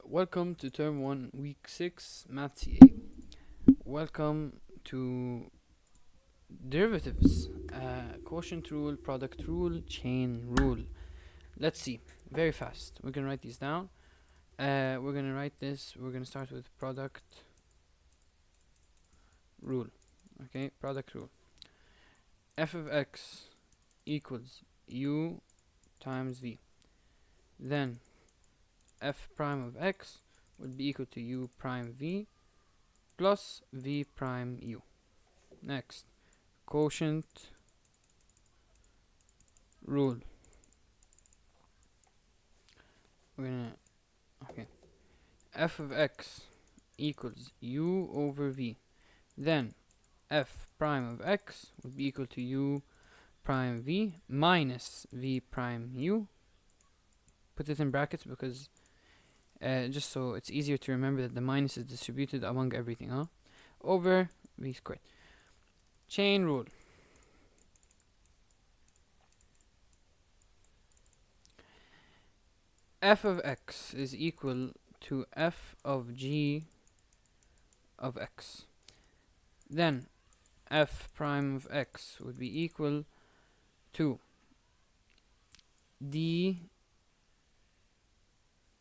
Welcome to Term 1, Week 6, Math CA. Welcome to derivatives, quotient rule, product rule, chain rule. Let's see, very fast. We're gonna write these down. We're gonna write this. We're gonna start with product rule. Okay, product rule. F of x equals u times v. Then f prime of x would be equal to u prime v plus v prime u. Next, quotient rule. We're gonna okay. F of x equals u over v. Then f prime of x would be equal to u prime v minus v prime u. Put it in brackets because just so it's easier to remember that the minus is distributed among everything, over v squared. Chain rule. F of x is equal to f of g of x. Then f prime of x would be equal to d.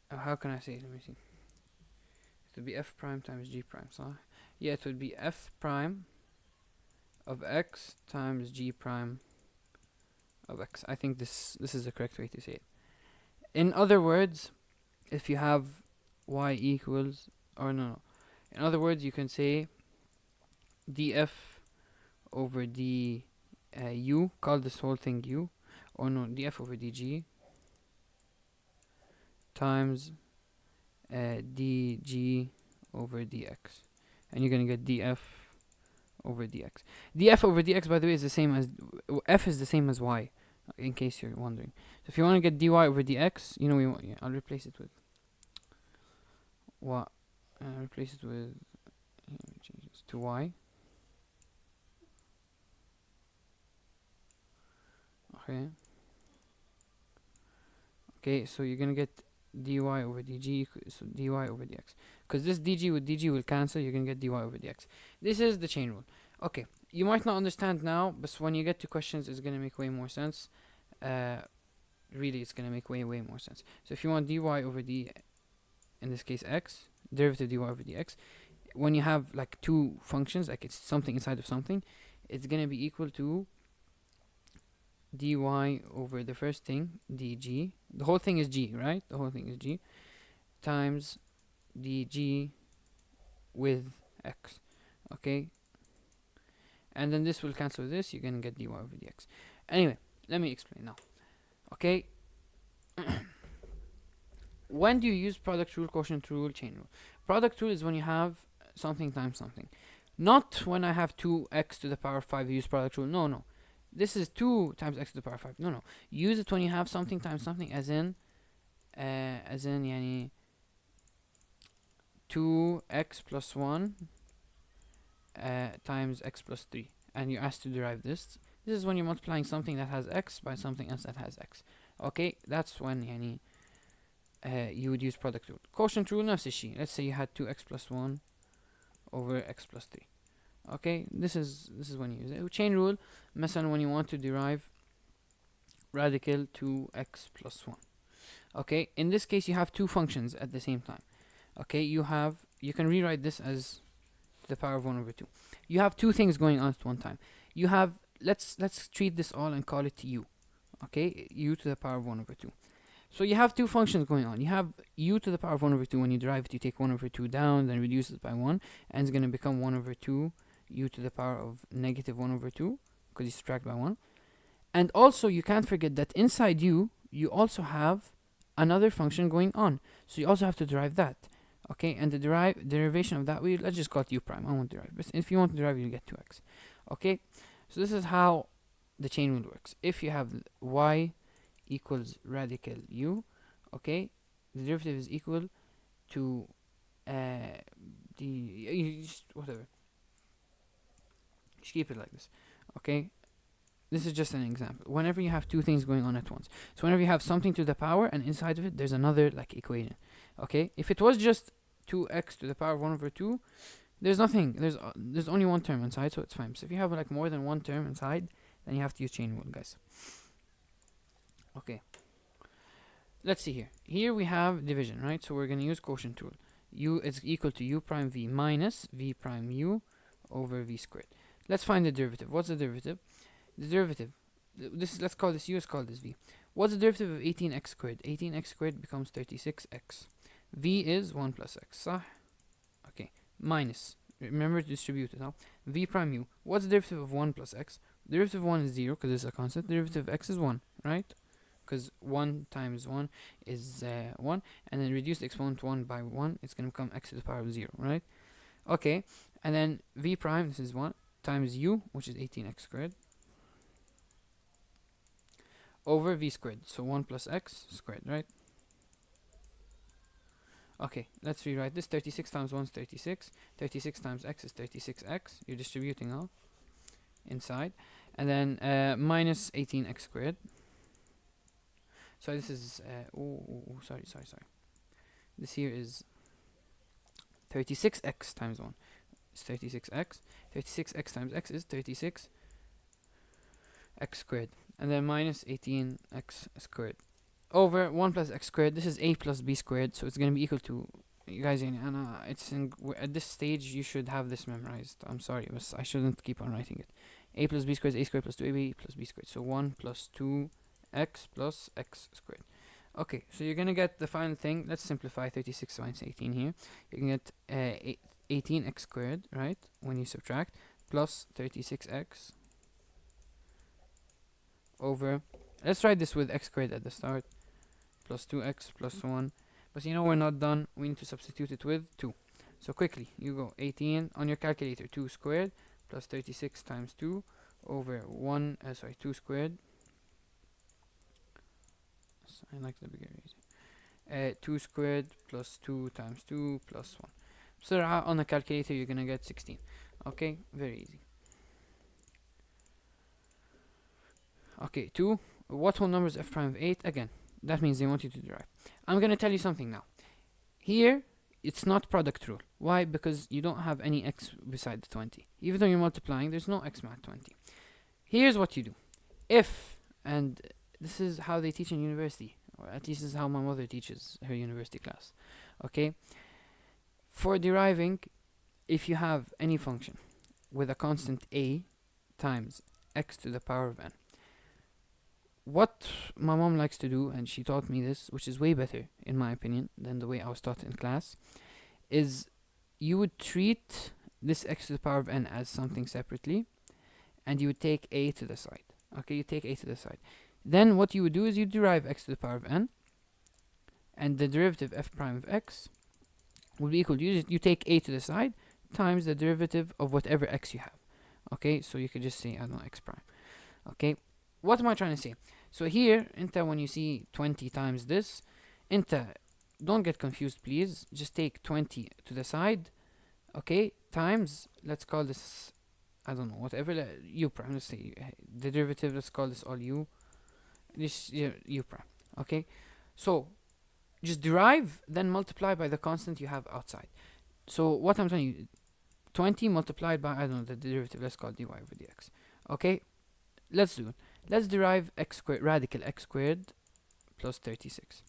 How can I say it? Let me see. It would be f prime times g prime. So yeah, it would be f prime of x times g prime of x. I think this is the correct way to say it. In other words, if you have y equals, or no, in other words, you can say df over d u, call this whole thing u, or no, df over dg times dg over dx, and you're gonna get df over dx. df over dx, by the way, is the same as f is the same as y, in case you're wondering. So if you want to get dy over dx, you know, I'll replace it with what? Replace it with change this to y. Okay, so you're gonna get dy over dg, so dy over dx. Because this dg with dg will cancel, you're gonna get dy over dx. This is the chain rule. Okay, you might not understand now, but when you get to questions, it's gonna make way more sense. Really, it's gonna make way more sense. So if you want dy over d, in this case x, derivative dy over dx, when you have like two functions, like it's something inside of something, it's gonna be equal to dy over the first thing, dg. The whole thing is g, right? The whole thing is g times dg with x. Okay, and then this will cancel this. You're gonna get dy over dx. Anyway, let me explain now. Okay. When do you use product rule, quotient rule, chain rule? Product rule is when you have something times something. Not when I have 2x to the power 5, use product rule. No. This is 2 times x to the power 5. No. Use it when you have something times something, as in yani 2x plus 1 times x plus 3. And you're asked to derive this. This is when you're multiplying something that has x by something else that has x. Okay, that's when yani you would use product rule. Quotient rule, نفس الشيء. Let's say you had 2x plus 1 over x plus 3. Okay, this is when you use it. Chain rule, مثلا when you want to derive radical 2x plus 1. Okay, in this case you have two functions at the same time. Okay, you can rewrite this as to the power of 1 over 2. You have two things going on at one time. You have, let's treat this all and call it u. Okay, u to the power of 1 over 2. So you have two functions going on. You have u to the power of 1 over 2. When you derive it, you take 1 over 2 down, then reduce it by 1, and it's going to become 1 over 2 u to the power of negative 1 over 2, because you subtract by 1. And also, you can't forget that inside u, you also have another function going on. So you also have to derive that. Okay, and the derivation of that, let's just call it u prime. I won't derive. But if you want to derive, you get 2x. Okay, so this is how the chain rule works. If you have y equals radical u, okay, the derivative is equal to whatever. Just keep it like this, okay. this is just an example. Whenever you have two things going on at once, so whenever you have something to the power and inside of it there's another like equation, okay? If it was just 2x to the power of 1 over 2, there's nothing. There's only one term inside, so it's fine. So if you have like more than one term inside, then you have to use chain rule, guys. Okay. Let's see here. Here we have division, right? So we're gonna use quotient rule. U is equal to u prime v minus v prime u over v squared. Let's find the derivative. What's the derivative? The derivative. Let's call this u. Let's call this v. What's the derivative of 18x squared? 18x squared becomes 36x. V is 1 plus x. صح? Okay. Minus. Remember to distribute it. Huh? V prime u. What's the derivative of 1 plus x? Derivative of 1 is 0 because it's a constant. Derivative of x is 1, right? Because 1 times 1 is 1, and then reduce the exponent 1 by 1, it's going to become x to the power of 0, right? Okay, and then v prime, this is 1, times u, which is 18x squared, over v squared, so 1 plus x squared, right? Okay, let's rewrite this. 36 times 1 is 36, 36 times x is 36x, you're distributing all inside, and then minus 18x squared. So this is sorry. This here is 36x times 1 is 36x. 36x times x is 36x squared, and then minus 18x squared over 1 plus x squared. This is a plus b squared, so it's gonna be equal to, you guys, it's at this stage you should have this memorized. I'm sorry, but I shouldn't keep on writing it. A plus b squared is a squared plus 2ab plus b squared, so 1 plus 2 x plus x squared. Okay, so you're gonna get the final thing. Let's simplify 36 minus 18 here. You can get 18x squared, right, when you subtract, plus 36x over, let's write this with x squared at the start, plus 2x plus 1, but you know we're not done, we need to substitute it with 2. So quickly, you go 18 on your calculator, 2 squared plus 36 times 2 over 2 squared. I like the bigger easy. 2 squared plus 2 times 2 plus 1. So on a calculator you're gonna get 16. Okay, very easy. Okay, 2. What whole number is f prime of 8? Again, that means they want you to derive. I'm gonna tell you something now. Here, it's not product rule. Why? Because you don't have any x beside the 20. Even though you're multiplying, there's no x mat 20. Here's what you do. If, and this is how they teach in university, or at least this is how my mother teaches her university class. Okay? For deriving, if you have any function with a constant a times x to the power of n, what my mom likes to do, and she taught me this, which is way better in my opinion than the way I was taught in class, is you would treat this x to the power of n as something separately, and you would take a to the side. Okay, you take a to the side. Then what you would do is you derive x to the power of n, and the derivative f prime of x will be equal to, you take a to the side times the derivative of whatever x you have. Okay, so you could just say, I don't know, x prime. Okay, what am I trying to say? So here, when you see 20 times this, don't get confused, please. Just take 20 to the side, okay, times, let's call this, I don't know, whatever, u prime. Let's say the derivative, let's call this all u. This u prime. Okay, so just derive, then multiply by the constant you have outside. So what I'm telling you, 20 multiplied by, I don't know, the derivative, let's call dy over dx. Okay, let's do it. Let's derive x squared, radical x squared plus 36.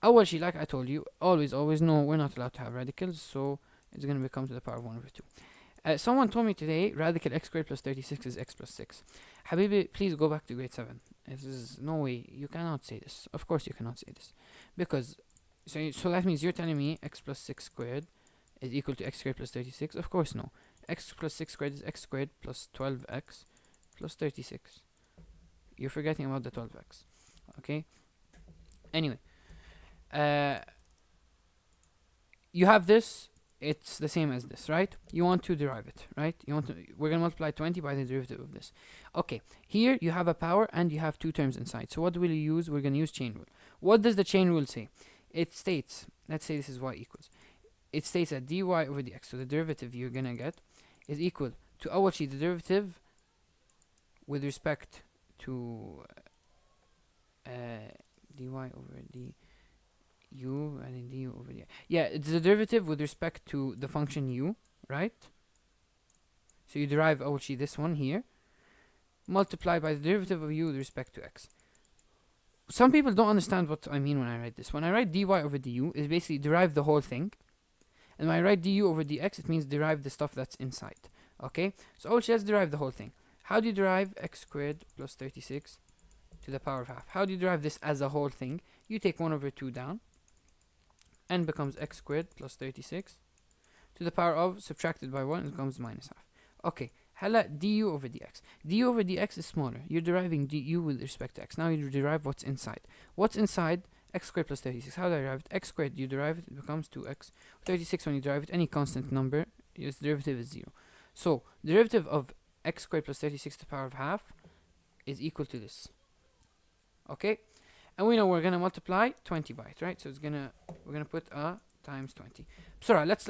أول شيء, like I told you, always no, we're not allowed to have radicals, so it's going to become to the power of 1 over 2. Someone told me today radical x squared plus 36 is x plus 6. Habibi, please go back to grade 7. This is no way, you cannot say this. Of course you cannot say this. Because, so that means you're telling me x plus 6 squared is equal to x squared plus 36? Of course no. X plus 6 squared is x squared plus 12x plus 36. You're forgetting about the 12x. Okay? Anyway. You have this, it's the same as this, right? You want to derive it, right? We're gonna multiply 20 by the derivative of this. Okay, here you have a power and you have two terms inside. So what will you use? We're gonna use chain rule. What does the chain rule say? It states, let's say this is y equals. It states that dy over dx, so the derivative you're gonna get, is equal to the derivative with respect to dy over du and then du over the, yeah, it's the derivative with respect to the function u, right? So you derive actually this one here, multiply by the derivative of u with respect to x. Some people don't understand what I mean when I write this. When I write dy over du, is basically derive the whole thing, and when I write du over dx, it means derive the stuff that's inside. Okay, so actually let's derive the whole thing. How do you derive x squared plus 36 to the power of half? How do you derive this as a whole thing? You take 1 over 2 down, and becomes x squared plus 36 to the power of, subtracted by 1, it becomes minus half. Okay, هلا du over dx. du over dx is smaller. You're deriving du with respect to x. Now you derive what's inside. What's inside? X squared plus 36. How do I derive it? X squared, you derive it, it becomes 2x. 36, when you derive it, any constant number, its derivative is 0. So, derivative of x squared plus 36 to the power of half is equal to this. Okay? And we know we're gonna multiply 20 by it, right? So we're gonna put a times 20. Sorry, let's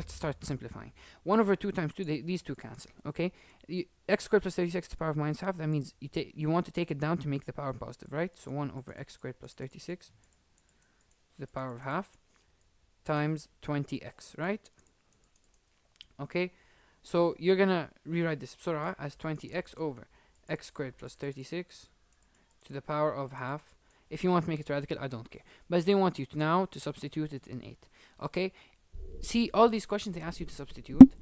start simplifying. 1 over 2 times 2, these two cancel. Okay, x squared plus 36 to the power of minus half. That means you want to take it down to make the power positive, right? So 1 over x squared plus 36 to the power of half times 20x, right? Okay, so you're gonna rewrite this bسرعة as 20x over x squared plus 36 to the power of half. If you want to make it radical, I don't care. But they want you to now to substitute it in 8. Okay? See, all these questions they ask you to substitute.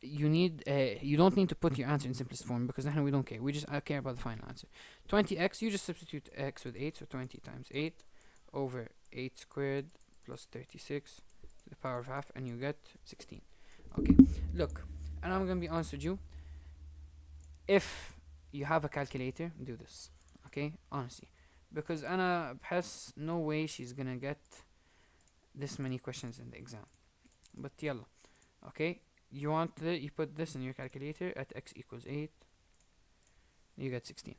You don't need to put your answer in simplest form because then we don't care. I care about the final answer. 20x, you just substitute x with 8, so 20 times 8 over 8 squared plus 36 to the power of half, and you get 16. Okay, look, and I'm gonna be honest with you. If you have a calculator, do this. Okay, honestly, because Anna has no way she's gonna get this many questions in the exam. But yalla, okay, you put this in your calculator at x equals 8, you get 16.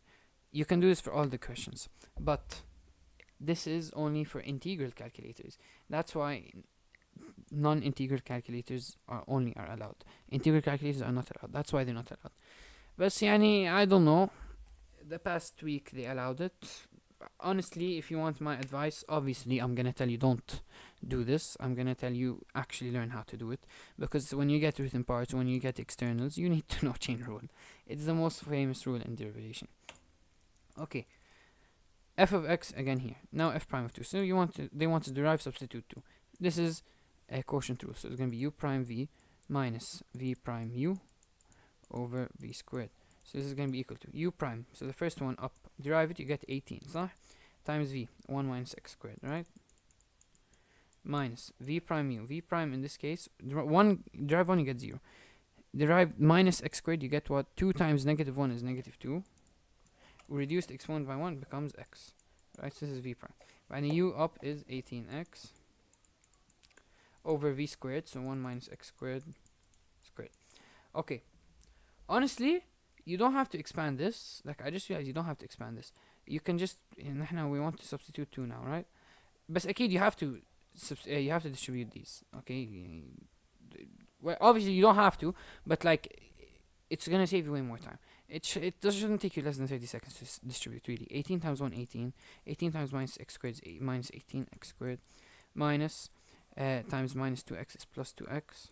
You can do this for all the questions, but this is only for integral calculators. That's why non-integral calculators are allowed. Integral calculators are not allowed. That's why they're not allowed. But يعني, I don't know. The past week they allowed it. Honestly, if you want my advice, obviously I'm gonna tell you don't do this. I'm gonna tell you actually learn how to do it, because when you get written parts, when you get externals, you need to know chain rule. It's the most famous rule in derivation. Okay, f of x again here. Now f prime of 2. So they want to derive substitute 2. This is a quotient rule, so it's gonna be u prime v minus v prime u over v squared. So this is going to be equal to u prime. So the first one up, derive it, you get 18, صح? Times v, 1 minus x squared, right? Minus v prime u. V prime in this case, derive 1, you get 0. Derive minus x squared, you get what? 2 times negative 1 is negative 2. Reduced x1 by 1 becomes x. Right, so this is v prime. And the u up is 18x over v squared, so 1 minus x squared. Okay. Honestly, you don't have to expand this. Like, I just realized you don't have to expand this. You can just, we want to substitute 2 now, right? But أكيد you have to distribute these, okay? Well, obviously you don't have to, but like, it's gonna save you way more time. It shouldn't take you less than 30 seconds to distribute, really. 18 times 1, 18. 18 times minus x squared is minus 18x squared. Minus, times minus 2x is plus 2x.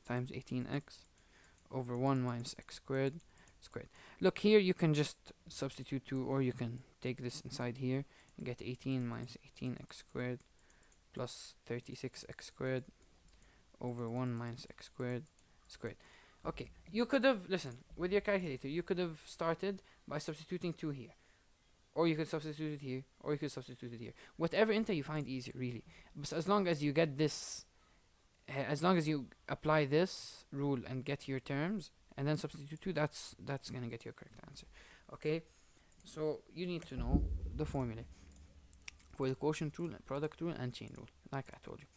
Times 18x. Over 1 minus x squared. Look, here you can just substitute 2, or you can take this inside here and get 18 minus 18x squared plus 36x squared over 1 minus x squared. Okay, you could have, listen, with your calculator, you could have started by substituting 2 here. Or you could substitute it here, or you could substitute it here. Whatever inter you find easier, really. But as long as you get this, as long as you apply this rule and get your terms, and then substitute 2, that's gonna get your correct answer. Okay, so you need to know the formula for the quotient rule, product rule, and chain rule, like I told you.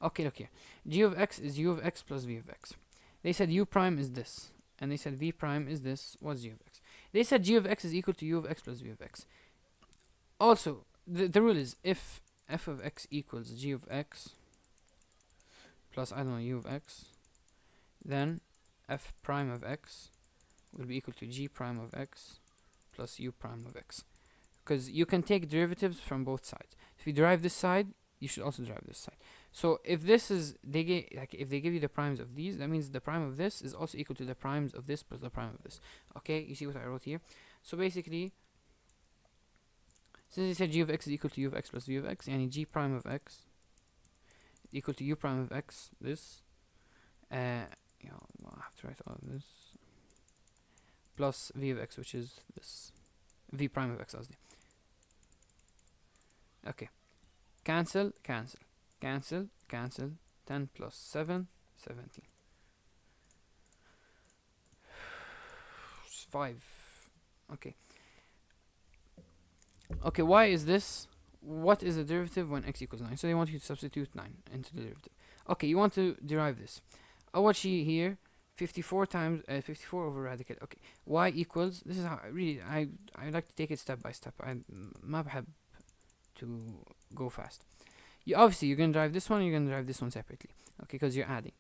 Okay, look here. G of x is u of x plus v of x. They said u prime is this, and they said v prime is this. What's g of x? They said g of x is equal to u of x plus v of x. Also, the rule is if f of x equals g of x plus, I don't know, u of x, then f prime of x will be equal to g prime of x plus u prime of x. Because you can take derivatives from both sides. If you derive this side, you should also derive this side. So if this is, if they give you the primes of these, that means the prime of this is also equal to the primes of this plus the prime of this. Okay, you see what I wrote here? So basically, since they said g of x is equal to u of x plus v of x, and g prime of x is equal to u prime of x, this, you know, I have to write all of this, plus v of x, which is this, v prime of x, قصدي. Okay, cancel, cancel, cancel, cancel. 10 plus 7, 17. 5. Okay. Okay, why is this? What is the derivative when x equals 9? So they want you to substitute 9 into the derivative. Okay, you want to derive this. أول شيء here 54 times 54 over radical. Okay, y equals, this is how I like to take it step by step. I ما بحب to go fast. Obviously you're gonna derive this one, you're gonna derive this one separately. Okay, because you're adding.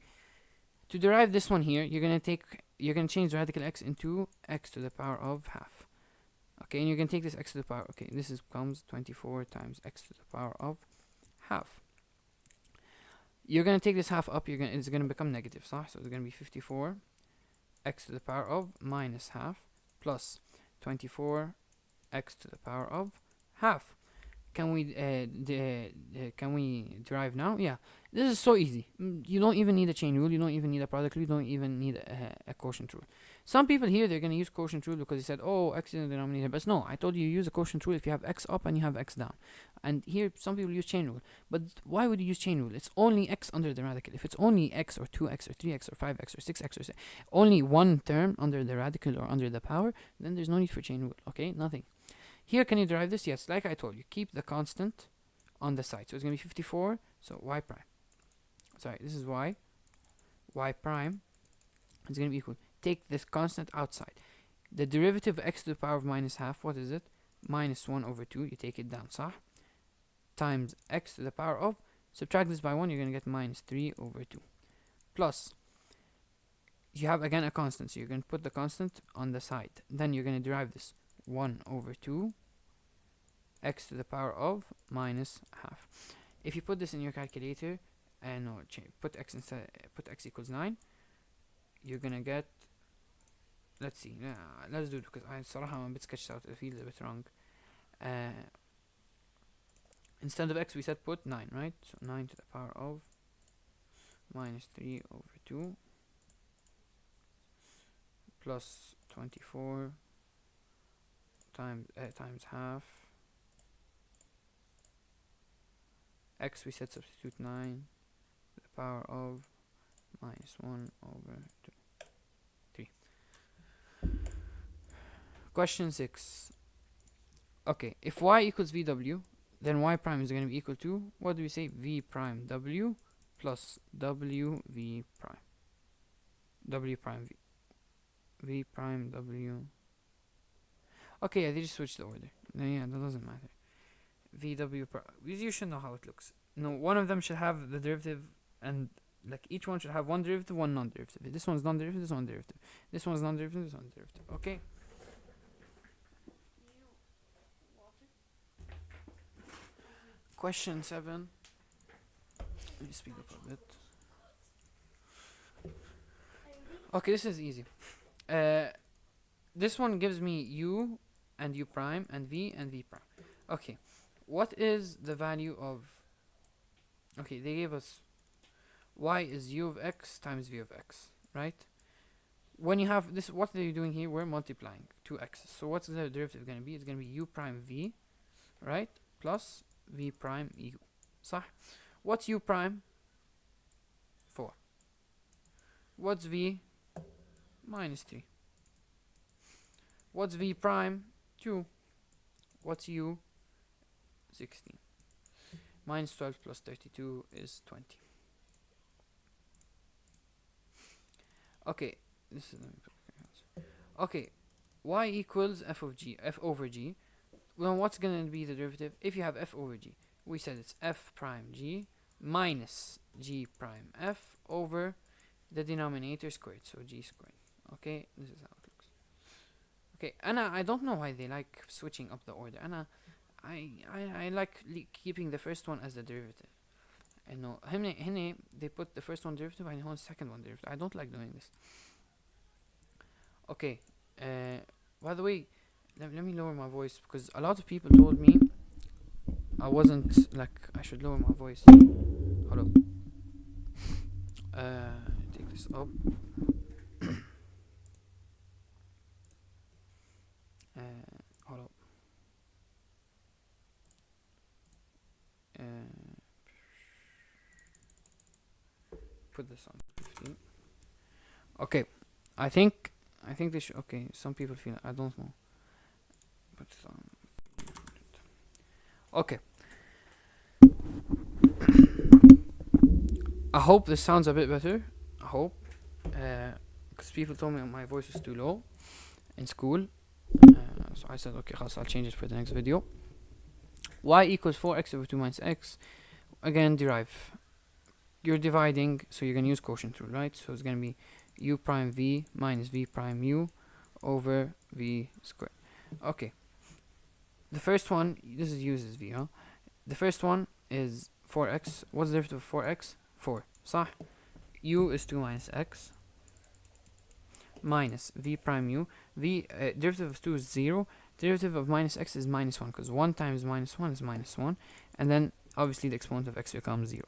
To derive this one here, you're gonna change radical x into x to the power of half. Okay, and you can take this x to the power. Okay, this becomes 24 times x to the power of half. You're gonna take this half up. It's gonna become negative, so it's gonna be 54 x to the power of minus half plus 24 x to the power of half. Can we derive now? Yeah, this is so easy. You don't even need a chain rule. You don't even need a product rule. You don't even need a quotient rule. Some people here, they're going to use quotient rule because they said, oh, x is in the denominator. But no, I told you use a quotient rule if you have x up and you have x down. And here, some people use chain rule. But why would you use chain rule? It's only x under the radical. If it's only x or 2x or 3x or 5x or 6x or only one term under the radical or under the power, then there's no need for chain rule. Okay, nothing. Here, can you derive this? Yes, like I told you, keep the constant on the side. So it's going to be 54, so y prime. Sorry, this is y. Y prime is going to be equal. Take this constant outside. The derivative of x to the power of minus half, what is it? Minus 1 over 2, you take it down, صح? Times x to the power of, subtract this by 1, you're going to get minus 3 over 2. Plus, you have again a constant, so you're going to put the constant on the side. Then you're going to derive this. 1 over 2 x to the power of minus half. If you put this in your calculator and put x equals 9, you're gonna get, let's see, let's do it because I صراحة I'm a bit sketched out, it feels a bit wrong. Instead of x we said put 9, right? So 9 to the power of minus 3 over 2 plus 24 times half. X we said substitute 9 to the power of minus 1 over 2. 3. Question 6. Okay, if y equals vw, then y prime is going to be equal to, what do we say? V prime w plus w v prime. W prime v. V prime w. Okay, yeah, they just switched the order. Yeah, that doesn't matter. VW prime. You should know how it looks. No, one of them should have the derivative, and like each one should have one derivative, one non-derivative. This one's non-derivative, this one's derivative. This one's non-derivative, this one's derivative. Okay. Question 7. Let me speed up a bit. Okay, this is easy. This one gives me u and u prime and v prime. Okay, what is the value of, okay, they gave us y is u of x times v of x, right? When you have this, what are you doing here? We're multiplying 2x. So what's the derivative going to be? It's going to be u prime v, right? Plus v prime u. صح? What's u prime? 4. What's v? Minus 3. What's v prime? 2. What's u? 16. Minus 12 plus 32 is 20. Okay, this is, okay, y equals f over g. Well, what's going to be the derivative? If you have f over g, we said it's f prime g minus g prime f over the denominator squared, so g squared. Okay, this is how it looks. Okay, I don't know why they like switching up the order. I like keeping the first one as the derivative. And no, هني they put the first one derivative and the second one derivative. I don't like doing this. Okay, by the way, let me lower my voice because a lot of people told me I wasn't like I should lower my voice. Hold up. Take this up. Hold up. Put this on 15. Okay, I think they should. Okay, some people feel I don't know. Put this on. Okay. I hope this sounds a bit better. I hope, because people told me my voice is too low in school. So I said, okay, I'll change it for the next video. Y equals 4x over 2 minus x. Again, derive. You're dividing, so you're going to use quotient rule, right? So it's going to be u prime v minus v prime u over v squared. Okay. The first one, this is uses v, huh? The first one is 4x. What's the derivative of 4x? 4. صح? U is 2 minus x minus v prime u. Derivative of 2 is 0. Derivative of minus x is minus 1 because 1 times minus 1 is minus 1. And then obviously the exponent of x becomes 0.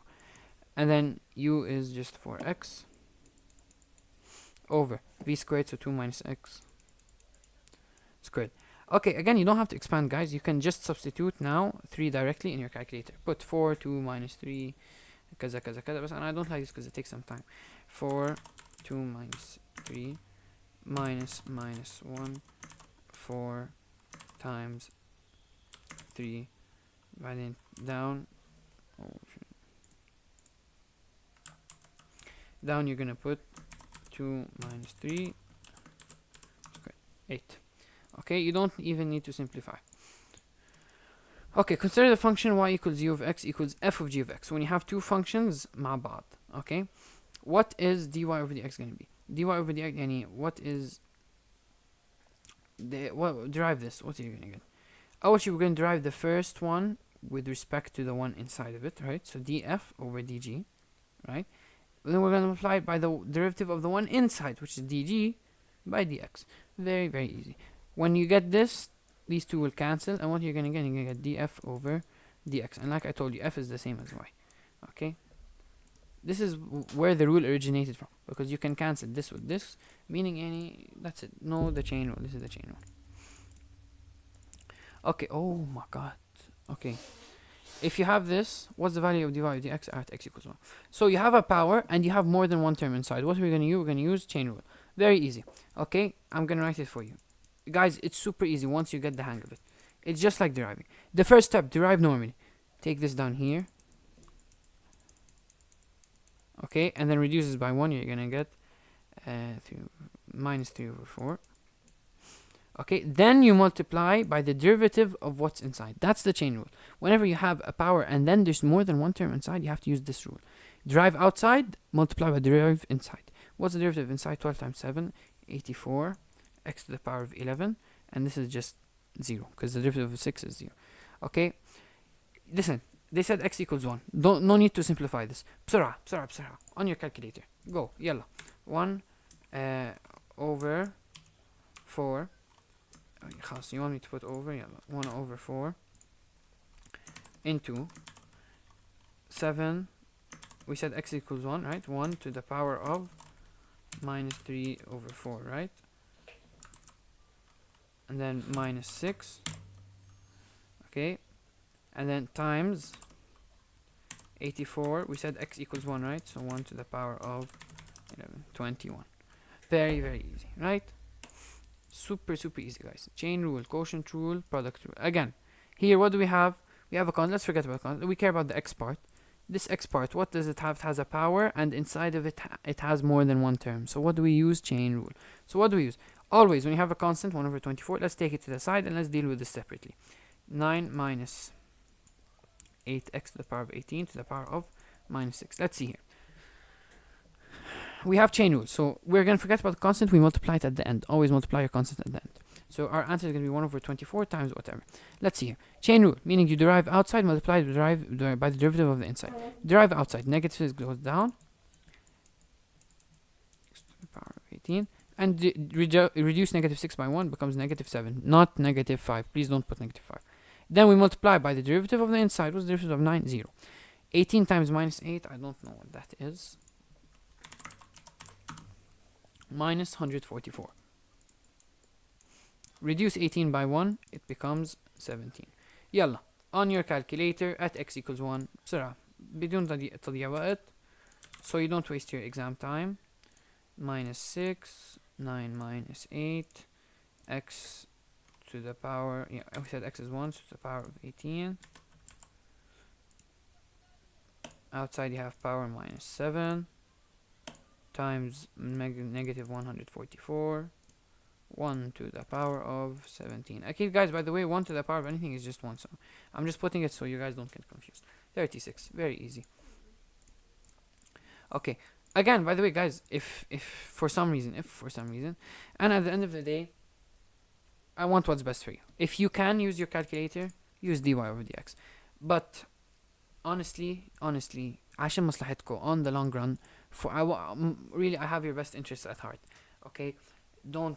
And then u is just 4x over v squared, so 2 minus x squared. Okay, again, you don't have to expand, guys. You can just substitute now 3 directly in your calculator. Put 4, 2 minus 3, كذا كذا كذا. And I don't like this because it takes some time. 4, 2 minus 3 minus 1, 4 times 3, then down. Down you're gonna put 2 minus 3, 8. Okay, you don't even need to simplify. Okay, consider the function y equals u of x equals f of g of x. When you have two functions مع بعض, okay, what is dy over dx going to be? dy over dx, يعني what is the, what, derive this, what are you going to get? Actually, we're going to derive the first one with respect to the one inside of it, right? So df over dg, right? Then we're going to multiply it by the derivative of the one inside, which is dg by dx. Very, very easy. When you get this, these two will cancel, and what you're going to get, you're going to get df over dx. And like I told you, f is the same as y. Okay? This is where the rule originated from, because you can cancel this with this, meaning any, that's it. No, the chain rule. This is the chain rule. Okay, oh my god. Okay. If you have this, what's the value of dy over dx at x equals 1? So you have a power, and you have more than one term inside. What are we going to use? We're going to use chain rule. Very easy. Okay? I'm going to write it for you. Guys, it's super easy once you get the hang of it. It's just like deriving. The first step, derive normally. Take this down here. Okay, and then reduce this by 1. You're gonna get minus 3 over 4. Okay, then you multiply by the derivative of what's inside. That's the chain rule. Whenever you have a power and then there's more than one term inside, you have to use this rule. Derive outside, multiply by derive inside. What's the derivative inside? 12 times 7, 84. X to the power of 11, and this is just 0 because the derivative of 6 is 0. Okay, listen, they said x equals 1. No need to simplify this. بسرعة on your calculator. Go, يلا. 1 over 4. خلاص, you want me to put over? يلا. 1 over 4 into 7. We said x equals 1, right? 1 to the power of minus 3 over 4, right? And then minus 6, okay, and then times 84. We said x equals 1, right? So 1 to the power of 11, 21. Very, very easy, right? Super easy, guys. Chain rule, quotient rule, product rule. Again, here, what do we have? We have a constant. Let's forget about constant. We care about the x part. This x part, what does it have? It has a power, and inside of it, it has more than one term. So what do we use? Chain rule. So what do we use? Always, when you have a constant, 1 over 24, let's take it to the side and let's deal with this separately. 9 minus 8x to the power of 18 to the power of minus 6. Let's see here. We have chain rule, so we're going to forget about the constant. We multiply it at the end. Always multiply your constant at the end. So our answer is going to be 1 over 24 times whatever. Let's see here. Chain rule, meaning you derive outside multiplied by the derivative of the inside. Derive outside, negative 6 goes down, x to the power of 18, and reduce negative 6 by 1 becomes negative 7, not negative 5. Please don't put negative 5. Then we multiply by the derivative of the inside. What's the derivative of 9? 0. 18 times minus 8, I don't know what that is. Minus 144. Reduce 18 by 1, it becomes 17. يلا on your calculator at x equals 1 بسرعة بدون تضييع وقت, so you don't waste your exam time. Minus 6, 9 minus 8, x to the power, yeah, we said x is 1, so to the power of 18. Outside you have power minus 7 times negative 144, 1 to the power of 17. Okay, guys, by the way, 1 to the power of anything is just 1, so I'm just putting it so you guys don't get confused. 36, very easy. Okay, again, by the way, guys, if for some reason, and at the end of the day, I want what's best for you. If you can use your calculator, use dy over dx. But honestly, عشان مصلحتكم on the long run, really, I have your best interests at heart. Okay, don't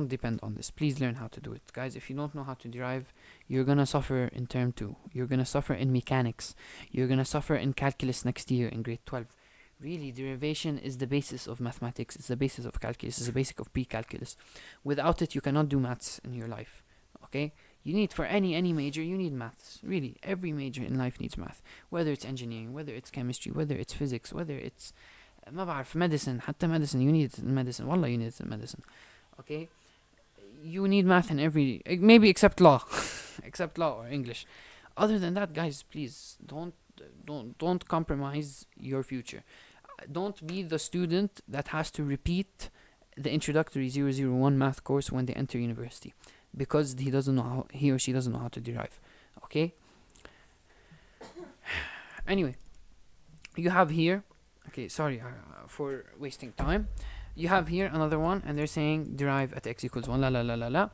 depend on this. Please learn how to do it, guys. If you don't know how to derive, you're gonna suffer in term 2. You're gonna suffer in mechanics. You're gonna suffer in calculus next year in grade 12. Really, derivation is the basis of mathematics. It's the basis of calculus. It's the basic of pre-calculus. Without it, you cannot do maths in your life. Okay, you need, for any major, you need maths. Really, every major in life needs math. Whether it's engineering, whether it's chemistry, whether it's physics, whether it's ما بعرف medicine, حتى medicine, you need it in medicine. والله you need it in medicine. Okay, you need math in every, maybe except law, except law or English. Other than that, guys, please don't compromise your future. Don't be the student that has to repeat the introductory 001 math course when they enter university, because he or she doesn't know how to derive. Okay, anyway, you have here, okay, sorry for wasting time. You have here another one, and they're saying derive at x equals 1, la la la la la.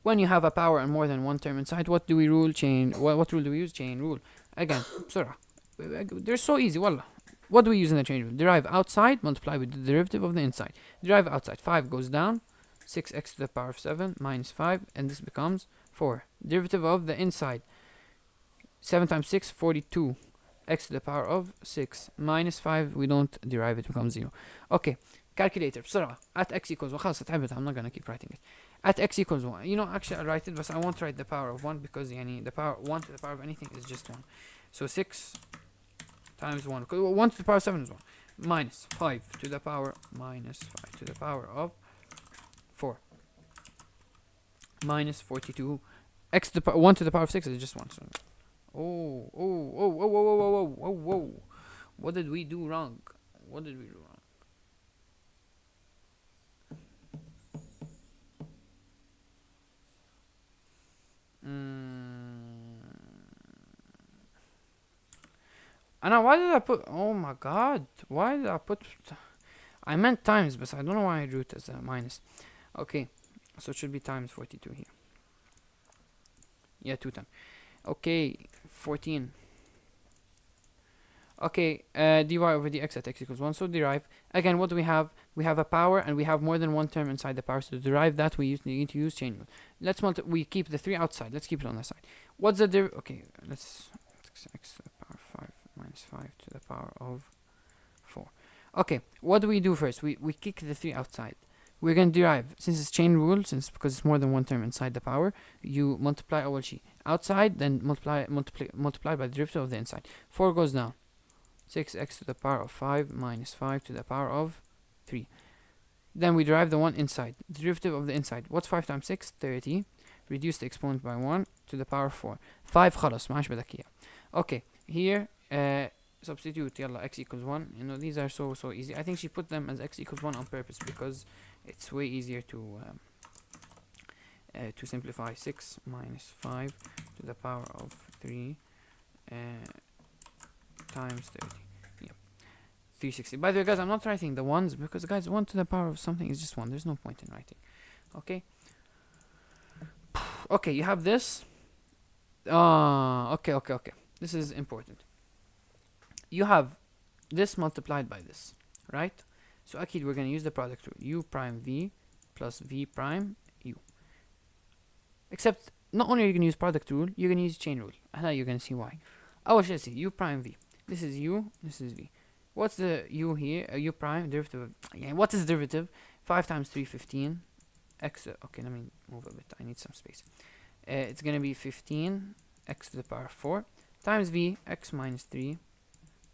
When you have a power and more than one term inside, what do we rule? What rule do we use? Chain rule. Again, بسرعة. They're so easy, wallah. What do we use in the chain rule? Derive outside, multiply with the derivative of the inside. Derive outside, 5 goes down, 6x to the power of 7 minus 5, and this becomes 4. Derivative of the inside, 7 times 6, 42. X to the power of 6 minus 5, we don't derive it, becomes 0. Okay, calculator بسرعة. At x equals 1, خلاص تعبت, I'm not gonna keep writing it. At x equals 1, you know, actually I'll write it, but I won't write the power of 1 because the power 1 to the power of anything is just 1. So 6 times 1, 1 to the power of 7 is 1, minus 5 to the power minus 5 to the power of 4 minus 42. X to the 1 to the power of 6 is just 1. So whoa. What did we do wrong? And why did I put, oh my god, why did I put, I meant times, but I don't know why I drew it as a minus. Okay, so it should be times 42 here. Yeah, 2 times. Okay, 14. Okay, dy over dx at x equals 1, so derive. Again, what do we have? We have a power, and we have more than one term inside the power, so to derive that, we need to use chain rule. We keep the 3 outside, let's keep it on the side. What's the okay, let's, x to the power 5 minus 5 to the power of 4. Okay, what do we do first? We kick the 3 outside. We're going to derive, since it's chain rule, because it's more than one term inside the power, you multiply أول شيء outside, then multiply by the derivative of the inside. 4 goes down, 6x to the power of 5 minus 5 to the power of 3. Then we derive the one inside, derivative of the inside. What's 5 times 6? 30. Reduce the exponent by 1 to the power of 4. 5 خلاص ما عادش بدك إياه. Okay, here substitute يلا x equals 1. You know, these are so easy. I think she put them as x equals 1 on purpose because it's way easier to simplify. 6 minus 5 to the power of 3 times 30. Yep, 360. By the way, guys, I'm not writing the ones because, guys, 1 to the power of something is just 1. There's no point in writing. Okay, Okay, you have this. Okay. This is important. You have this multiplied by this, right? So akid we're gonna use the product rule. U prime v plus v prime u. Except not only are you gonna use product rule, you're gonna use chain rule. And now you're gonna see why. Oh, should I see u prime v. This is u. This is v. What's the u here? U prime derivative of, yeah, what is the derivative? 5 times 3, 15. X. Okay, let me move a bit. I need some space. It's gonna be 15 x to the power 4 times v x minus 3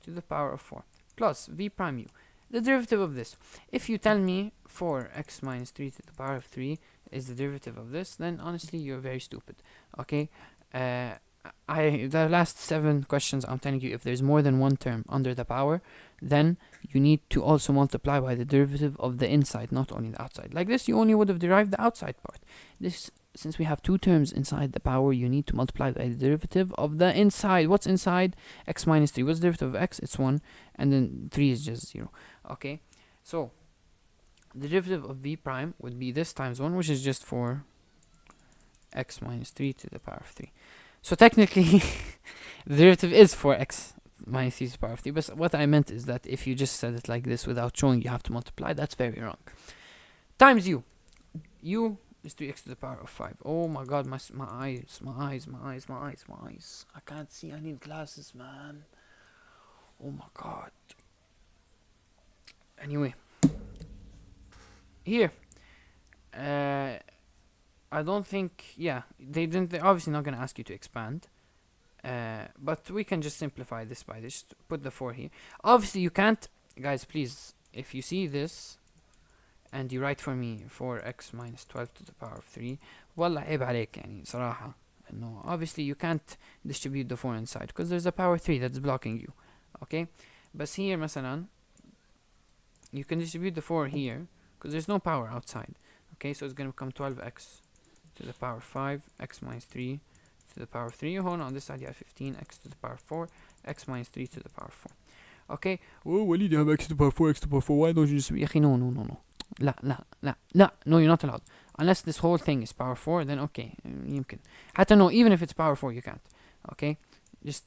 to the power of 4 plus v prime u. The derivative of this. If you tell me 4x minus 3 to the power of 3 is the derivative of this, then honestly you're very stupid. Okay. The last 7 questions I'm telling you, if there's more than one term under the power, then you need to also multiply by the derivative of the inside, not only the outside. Like this, you only would have derived the outside part. This, since we have 2 terms inside the power, you need to multiply by the derivative of the inside. What's inside? X minus 3. What's the derivative of x? It's 1, and then 3 is just 0. Okay, so the derivative of v prime would be this times 1, which is just 4 x minus 3 to the power of 3. So technically, the derivative is 4x minus 3 to the power of 3. But what I meant is that if you just said it like this without showing you have to multiply, that's very wrong. Times u. U is 3x to the power of 5. Oh my god, my eyes. I can't see. I need glasses, man. Oh my god. Anyway. Here. I don't think, yeah, they're obviously not going to ask you to expand. But we can just simplify this by this. Put the 4 here. Obviously, you can't, guys, please, if you see this and you write for me 4x minus 12 to the power of 3, والله عيب عليك يعني صراحة. No, obviously you can't distribute the 4 inside because there's a power 3 that's blocking you. Okay? But here, مثلا, you can distribute the 4 here because there's no power outside. Okay, so it's going to become 12x to the power 5, x minus 3 to the power 3. Hold on this side you have 15, x to the power 4, x minus 3 to the power 4. Okay? Oh, Walid, you have x to the power 4, x to the power 4. Why don't you just... no. No, you're not allowed. Unless this whole thing is power 4, then okay, يمكن. حتى no, even if it's power 4, you can't. Okay? Just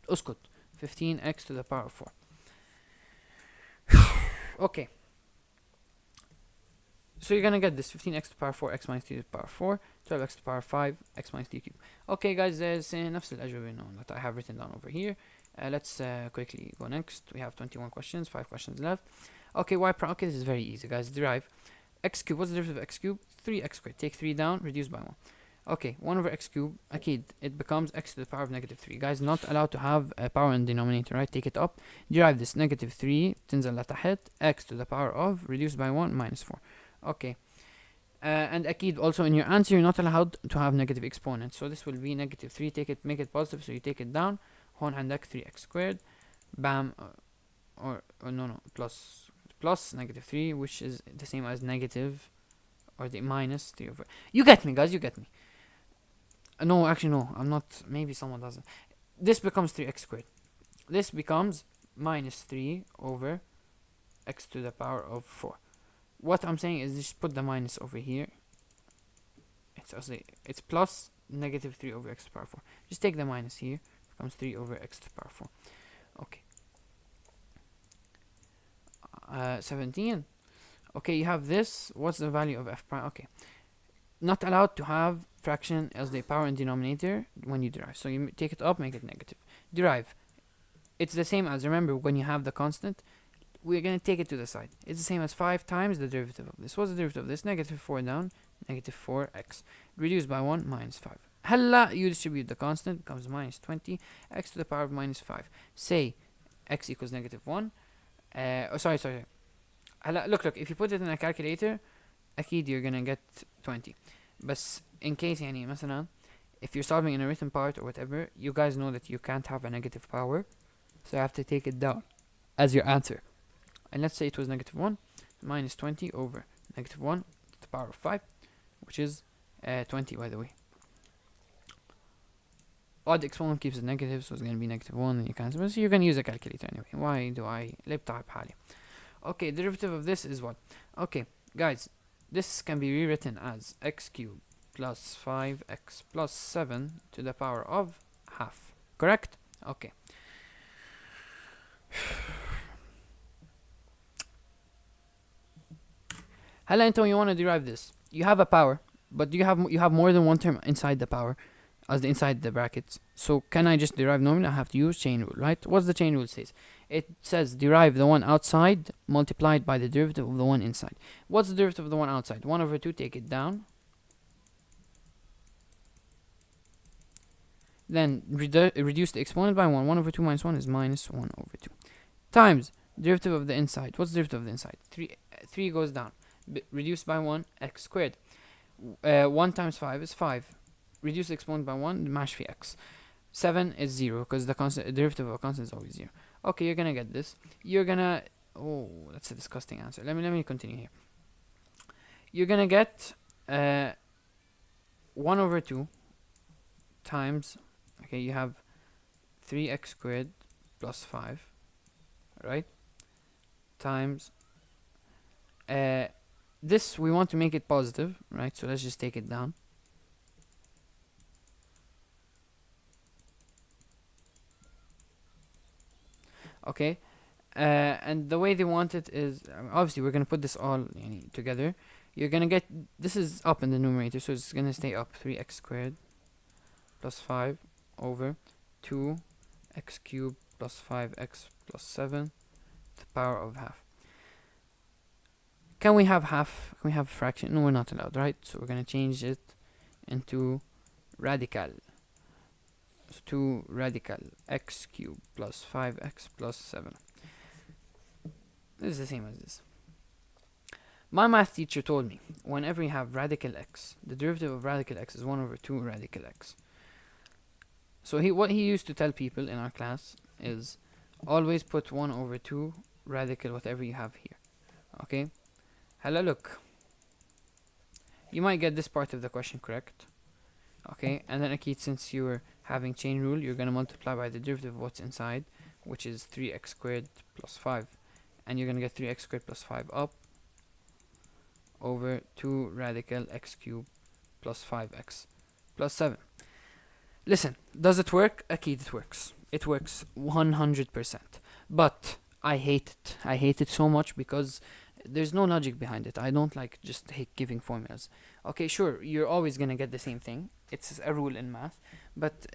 اسكت. 15x to the power 4. Okay. So you're gonna get this 15x to the power 4, x minus 3 to the power 4, 12x to the power 5, x minus 3 cubed. Okay, guys, there's نفس الأجوبة that I have written down over here. Let's quickly go next. We have 21 questions, 5 questions left. Okay, y prime. Okay, this is very easy, guys. Derive x cubed. What's the derivative of x cubed? 3x squared. Take 3 down, reduce by 1. Okay, 1 over x cubed. Akid, it becomes x to the power of negative 3. Guys, not allowed to have a power in the denominator, right? Take it up. Derive this negative 3 تنزل لتحت, x to the power of, reduced by 1, minus 4. Okay. And akid, also in your answer, you're not allowed to have negative exponents. So this will be negative 3. Take it, make it positive, so you take it down. هون عندك 3x squared. Bam. Or no, plus negative 3, which is the same as negative, or the minus 3 over... You get me, guys, you get me. No, actually, no, I'm not... Maybe someone doesn't. This becomes 3x squared. This becomes minus 3 over x to the power of 4. What I'm saying is just put the minus over here. It's plus negative 3 over x to the power 4. Just take the minus here. Becomes 3 over x to the power 4. Okay. 17. Okay, you have this. What's the value of f prime? Okay. Not allowed to have fraction as the power in denominator when you derive. So you take it up, make it negative. Derive. It's the same as, remember, when you have the constant, we're going to take it to the side. It's the same as 5 times the derivative of this. What's the derivative of this? Negative 4 down, negative 4x. Reduced by 1, minus 5. Hella, you distribute the constant, becomes minus 20, x to the power of minus 5. Say x equals negative 1. Sorry. Look, if you put it in a calculator, أكيد you're gonna get 20. But in case يعني مثلا, if you're solving in a written part or whatever, you guys know that you can't have a negative power, so you have to take it down as your answer. And let's say it was negative 1, minus 20 over negative 1 to the power of 5, which is 20, by the way. Odd exponent keeps it negative, so it's going to be negative 1, and you cancel. But so you're going to use a calculator anyway. Why do I ليه بتعب حالي? Okay, derivative of this is what? Okay, guys, this can be rewritten as x cubed plus 5x plus 7 to the power of half. Correct? Okay. هلا انت when you want to derive this, you have a power, but you have more than one term inside the power, as inside the brackets. So can I just derive normally? I have to use chain rule, right? What's the chain rule says? It says derive the one outside multiplied by the derivative of the one inside. What's the derivative of the one outside? 1 over 2, take it down. Then reduce the exponent by 1. 1 over 2 minus 1 is minus 1 over 2. Times derivative of the inside. What's the derivative of the inside? 3 goes down. Reduced by 1, x squared. 1 times 5 is 5. Reduce the exponent by 1, mash في x. 7 is 0, because the derivative of a constant is always 0. Okay, you're gonna get this. You're gonna... Oh, that's a disgusting answer. Let me continue here. You're gonna get 1 over 2 times... Okay, you have 3x squared plus 5, right? Times... this, we want to make it positive, right? So let's just take it down. Okay, and the way they want it is, obviously we're gonna put this all together. You're gonna get, this is up in the numerator, so it's gonna stay up. 3x squared plus 5 over 2x cubed plus 5x plus 7 to the power of half. Can we have half? Can we have a fraction? No, we're not allowed, right? So we're gonna change it into radical. So 2 radical x cubed plus 5x plus 7. This is the same as this. My math teacher told me whenever you have radical x, the derivative of radical x is 1 over 2 radical x. So what he used to tell people in our class is always put 1 over 2 radical whatever you have here. Okay? Hello, look. You might get this part of the question correct. Okay, and then Akid, since you were having chain rule, you're gonna multiply by the derivative of what's inside, which is 3x squared plus 5. And you're gonna get 3x squared plus 5 up over 2 radical x cubed plus 5x plus 7. Listen, does it work? Akid, it works. It works 100%. But I hate it. I hate it so much because there's no logic behind it. I don't like just giving formulas. Okay, sure, you're always gonna get the same thing. It's a rule in math. But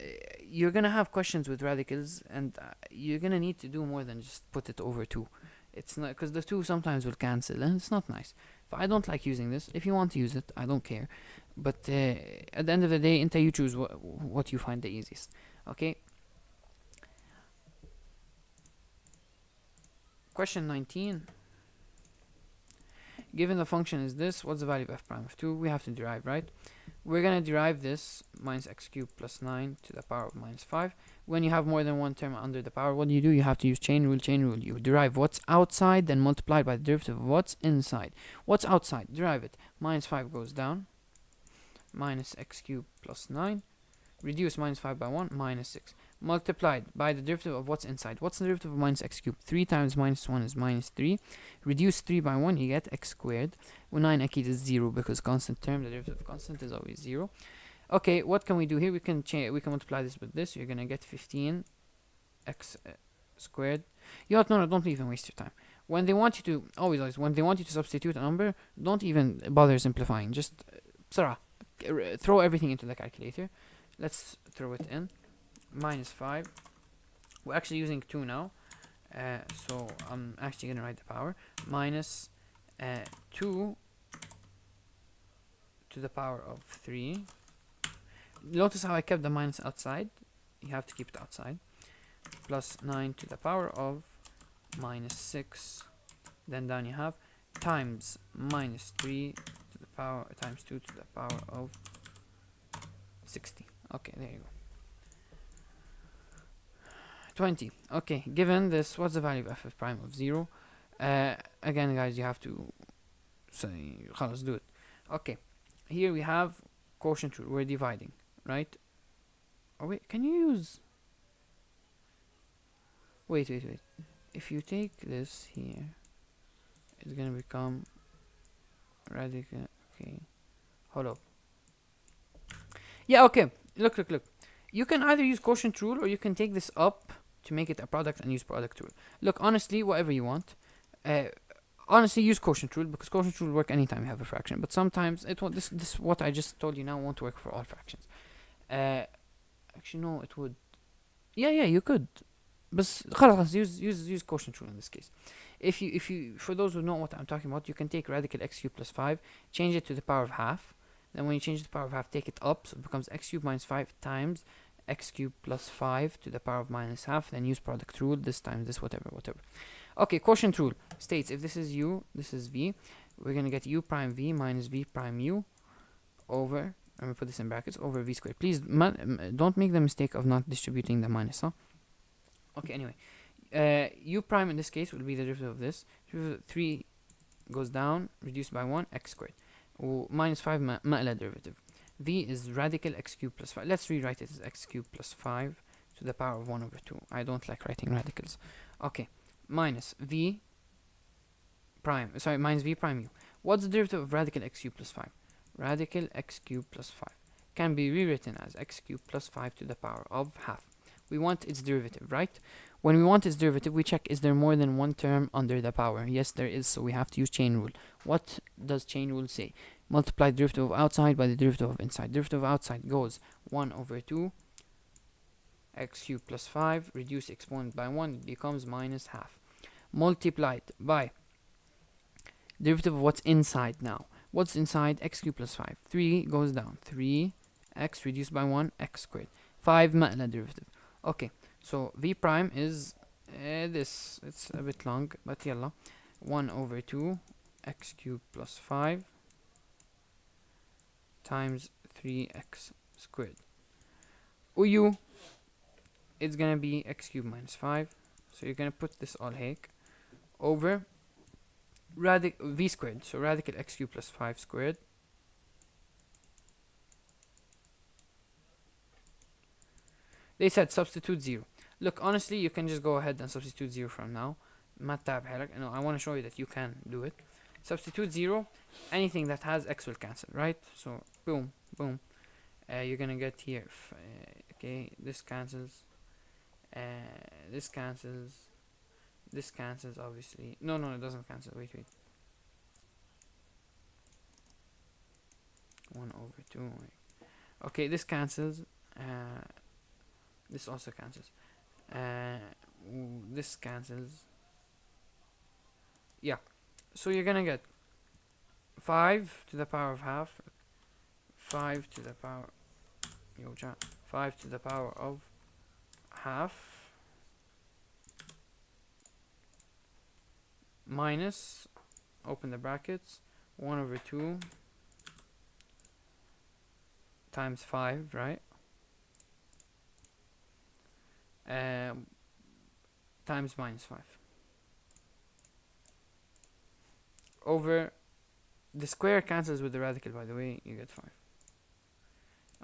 you're gonna have questions with radicals, and you're gonna need to do more than just put it over 2. It's not, because the 2 sometimes will cancel, and it's not nice. So I don't like using this. If you want to use it, I don't care. But at the end of the day, you choose what you find the easiest. Okay. Question 19. Given the function is this, what's the value of f prime of 2? We have to derive, right? We're gonna derive this minus x cubed plus 9 to the power of minus 5. When you have more than one term under the power, what do? You have to use chain rule, chain rule. You derive what's outside, then multiply by the derivative of what's inside. What's outside? Derive it. Minus 5 goes down. Minus x cubed plus 9. Reduce minus 5 by 1, minus 6. Multiplied by the derivative of what's inside. What's the derivative of minus x cubed? 3 times minus 1 is minus 3. Reduce 3 by 1, you get x squared. Well, 9 akid is 0 because constant term, the derivative of constant is always 0. Okay, what can we do here? We can multiply this with this. You're gonna get 15 x squared. You know what? No, don't even waste your time. When they want you to, always, when they want you to substitute a number, don't even bother simplifying. Just, throw everything into the calculator. Let's throw it in. Minus 5. We're actually using 2 now. So I'm actually going to write the power. Minus 2 to the power of 3. Notice how I kept the minus outside. You have to keep it outside. Plus 9 to the power of minus 6. Then down you have times minus 3 to the power times 2 to the power of 60. Okay, there you go. 20. Okay, given this, what's the value of f prime of 0? Again, guys, you have to say, let's do it. Okay, here we have quotient rule. We're dividing, right? Oh, wait, can you use... Wait. If you take this here, it's gonna become radical. Okay, hold up. Yeah, okay. Look. You can either use quotient rule or you can take this up to make it a product and use product rule. Look, honestly, whatever you want. Uh, honestly, use quotient rule because quotient rule work anytime you have a fraction. But sometimes it won't. This what I just told you now won't work for all fractions. Uh, actually, no, it would. Yeah, you could. بس خلاص use quotient rule in this case. If you for those who know what I'm talking about, you can take radical x cubed plus 5, change it to the power of half. Then when you change the power of half, take it up, so it becomes x cubed minus 5 times x cubed plus 5 to the power of minus half. Then use product rule, this times this, whatever. Okay, quotient rule states if this is u, this is v, we're gonna get u prime v minus v prime u over, let me put this in brackets, over v squared. Please don't make the mistake of not distributing the minus, huh? Okay, anyway, u prime in this case will be the derivative of this. 3 goes down, reduced by 1, x squared. Minus 5 مقلة derivative. V is radical x cubed plus 5. Let's rewrite it as x cubed plus 5 to the power of 1 over 2. I don't like writing radicals. Okay, minus v prime, sorry, minus v prime u. What's the derivative of radical x cubed plus 5? Radical x cubed plus 5 can be rewritten as x cubed plus 5 to the power of half. We want its derivative, right? When we want its derivative, we check is there more than one term under the power. Yes, there is, so we have to use chain rule. What does chain rule say? Multiply derivative of outside by the derivative of inside. Derivative of outside goes 1 over 2 x cubed plus 5, reduce exponent by 1, it becomes minus half. Multiplied by derivative of what's inside now. What's inside? X cubed plus 5. 3 goes down. 3x reduced by 1, x squared. 5 مقلة derivative. Okay, so v prime is this. It's a bit long, but yalla. 1 over 2 x cubed plus 5 times 3x squared. U, it's gonna be x cubed minus 5. So you're gonna put this all هيك over v squared. So radical x cubed plus 5 squared. They said substitute 0. Look, honestly, you can just go ahead and substitute 0 from now. ما تتعب حالك. No, I want to show you that you can do it. Substitute 0. Anything that has x will cancel, right? So boom. You're gonna get here. Okay, this cancels. This cancels. This cancels, obviously. No, it doesn't cancel. Wait. 1 over 2. Okay, this cancels. This also cancels. This cancels. Yeah. So you're gonna get 5 to the power of half. 5 to the power. 5 to the power of half. Minus. Open the brackets. 1 over 2 times 5, right? Times minus 5 over the square cancels with the radical, by the way, you get 5.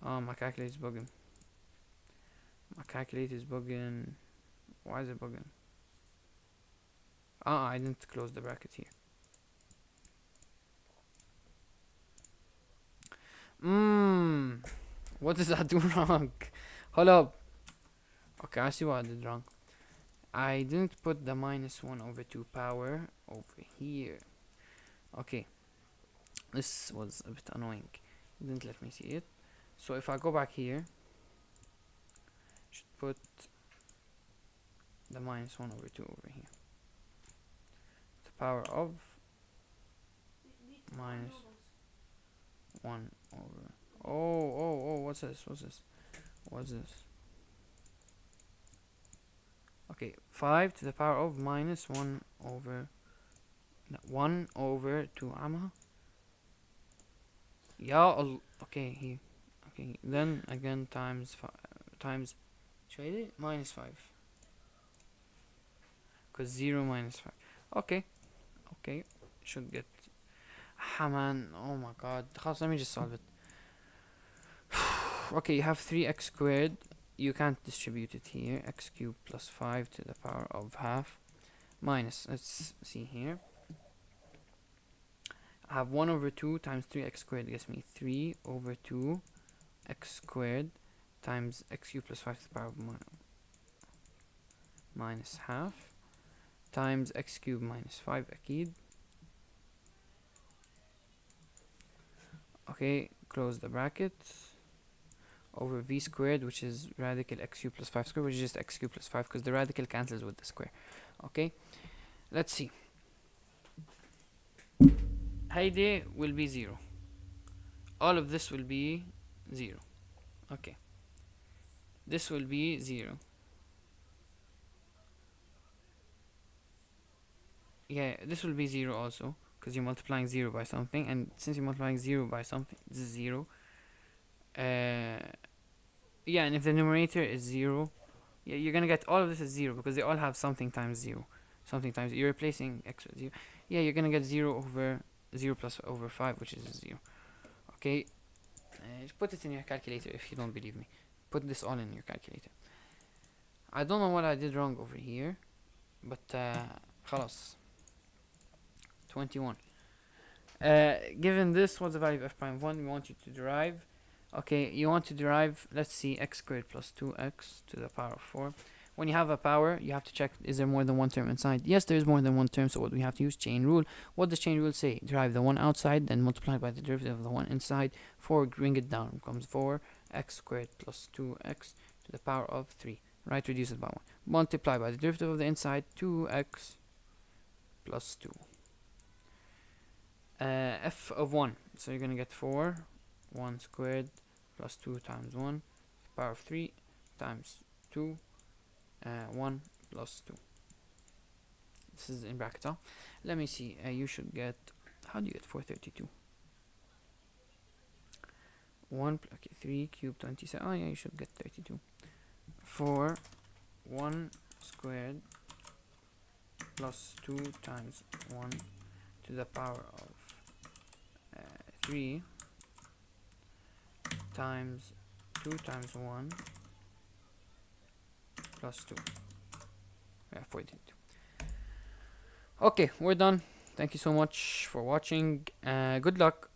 Oh, my calculator is bugging. Why is it bugging? I didn't close the bracket here. What does that do wrong? Hold up. Okay, I see what I did wrong. I didn't put the minus 1 over 2 power over here. Okay, this was a bit annoying. It didn't let me see it. So if I go back here, should put the minus 1 over 2 over here. The power of minus 1 over. Oh, what's this? Okay, 5 to the power of minus 1 over 2 عمها. Okay, here. Okay, then again times minus 5. Because 0 minus 5. Okay, should get man, oh my god. Let me just solve it. Okay, you have 3x squared. You can't distribute it here. X cubed plus 5 to the power of half minus, let's see here, I have 1 over 2 times 3x squared gives me 3 over 2 x squared times x cubed plus 5 to the power of minus half times x cubed minus 5 أكيد. Okay, close the bracket, over v squared, which is radical x cubed plus 5 squared, which is just x cubed plus 5 because the radical cancels with the square. Okay, let's see. Heide will be 0. All of this will be 0. Okay, this will be 0. Yeah, this will be 0 also because you're multiplying 0 by something, and since you're multiplying 0 by something, this is 0. Yeah, and if the numerator is 0, yeah, you're gonna get all of this is 0 because they all have something times 0. Something times, you're replacing x with 0. Yeah, you're gonna get 0 over 0 plus over 5, which is 0. Okay, just put it in your calculator if you don't believe me. Put this all in your calculator. I don't know what I did wrong over here, but خلاص. 21. Given this, what's the value of f prime 1? We want you to derive. Okay, you want to derive, let's see, x squared plus 2x to the power of 4. When you have a power, you have to check, is there more than one term inside? Yes, there is more than one term, so what we have to use? Chain rule. What does chain rule say? Derive the one outside, then multiply by the derivative of the one inside. 4, bring it down, becomes 4x squared plus 2x to the power of 3. Right, reduce it by 1. Multiply by the derivative of the inside, 2x plus 2. F of 1, so you're gonna get 4, 1 squared plus 2 times 1, power of 3 times 2, 1 plus 2. This is in brackets, huh? Let me see, you should get, how do you get 432? 1, okay, 3 cubed 27, oh yeah, you should get 32. 4, 1 squared plus 2 times 1 to the power of 3 times 2 times 1 plus 2. Yeah, 42. Okay, we're done. Thank you so much for watching. Good luck.